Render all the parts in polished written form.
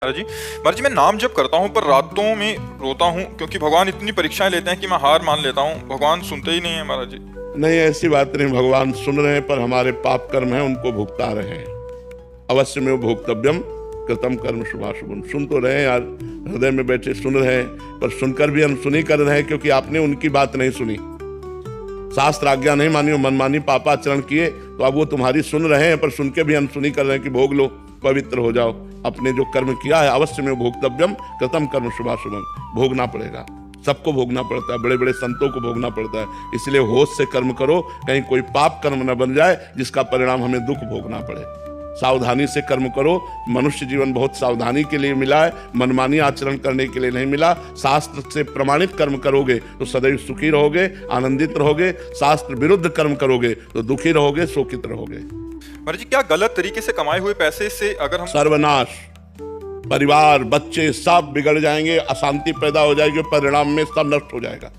महाराज जी, महाराज जी, मैं नाम जप करता हूँ पर रातों में रोता हूँ क्योंकि भगवान इतनी परीक्षाएं लेते हैं कि मैं हार मान लेता हूँ। भगवान सुनते ही नहीं है महाराज जी। नहीं, ऐसी बात नहीं, भगवान सुन रहे हैं, पर हमारे पाप कर्म हैं उनको भुगता रहे हैं। अवश्य में भोक्तव्यम कृतम कर्म शुभाशुभम। सुन तो रहे हैं यार, हृदय में बैठे सुन रहे हैं, पर सुनकर भी अनसुनी कर रहे हैं क्योंकि आपने उनकी बात नहीं सुनी, शास्त्र आज्ञा नहीं मानी, मनमानी पापाचरण किए, तो अब वो तुम्हारी सुन रहे हैं पर सुन के भी अनसुनी कर रहे हैं कि भोग लो, पवित्र हो जाओ। अपने जो कर्म किया है अवश्य में भोक्तव्यम कृतम कर्म शुभाशुभम, भोगना पड़ेगा, सबको भोगना पड़ता है, बड़े बड़े संतों को भोगना पड़ता है। इसलिए होश से कर्म करो, कहीं कोई पाप कर्म न बन जाए जिसका परिणाम हमें दुख भोगना पड़े। सावधानी से कर्म करो। मनुष्य जीवन बहुत सावधानी के लिए मिला है, मनमानी आचरण करने के लिए नहीं मिला। शास्त्र से प्रमाणित कर्म करोगे तो सदैव सुखी रहोगे, आनंदित रहोगे। शास्त्र विरुद्ध कर्म करोगे तो दुखी रहोगे, शोकित रहोगे। महाराज जी, क्या गलत तरीके से कमाए हुए पैसे से अगर हम सर्वनाश, परिवार, बच्चे सब बिगड़ जाएंगे, अशांति पैदा हो जाएगी, परिणाम में सब नष्ट हो जाएगा।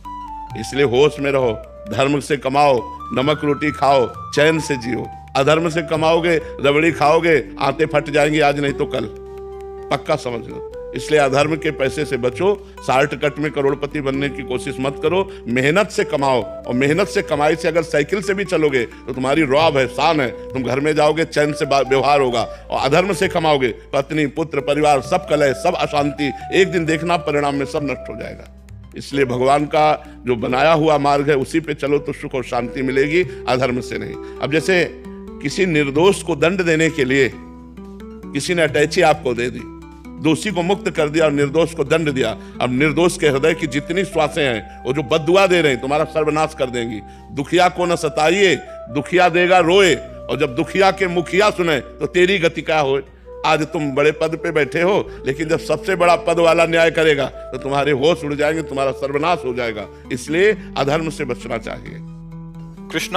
इसलिए होश में रहो, धर्म से कमाओ, नमक रोटी खाओ, चैन से जियो। अधर्म से कमाओगे, रबड़ी खाओगे, आते फट जाएंगे आज नहीं तो कल, पक्का समझ लो। इसलिए अधर्म के पैसे से बचो, शॉर्टकट में करोड़पति बनने की कोशिश मत करो। मेहनत से कमाओ, और मेहनत से कमाई से अगर साइकिल से भी चलोगे तो तुम्हारी रौब है, शान है, तुम घर में जाओगे, चैन से व्यवहार होगा। और अधर्म से कमाओगे, पत्नी, पुत्र, परिवार सब कलह, सब अशांति, एक दिन देखना परिणाम में सब नष्ट हो जाएगा। इसलिए भगवान का जो बनाया हुआ मार्ग है उसी पे चलो तो सुख और शांति मिलेगी, अधर्म से नहीं। अब जैसे किसी निर्दोष को दंड देने के लिए किसी ने अटैची आपको दे दी, दोषी को मुक्त कर दिया और निर्दोष को दंड दिया। अब निर्दोष के हृदय की जितनी श्वासें हैं वो जो बद्दुआ दे रहे हैं तुम्हारा सर्वनाश कर देंगी। दुखिया को न सताइए, दुखिया देगा रोए, और जब दुखिया के मुखिया सुने तो तेरी गति क्या हो। आज तुम बड़े पद पे बैठे हो, लेकिन जब सबसे बड़ा पद वाला न्याय करेगा तो तुम्हारे होश उड़ जाएंगे, तुम्हारा सर्वनाश हो जाएगा। इसलिए अधर्म से बचना चाहिए। कृष्ण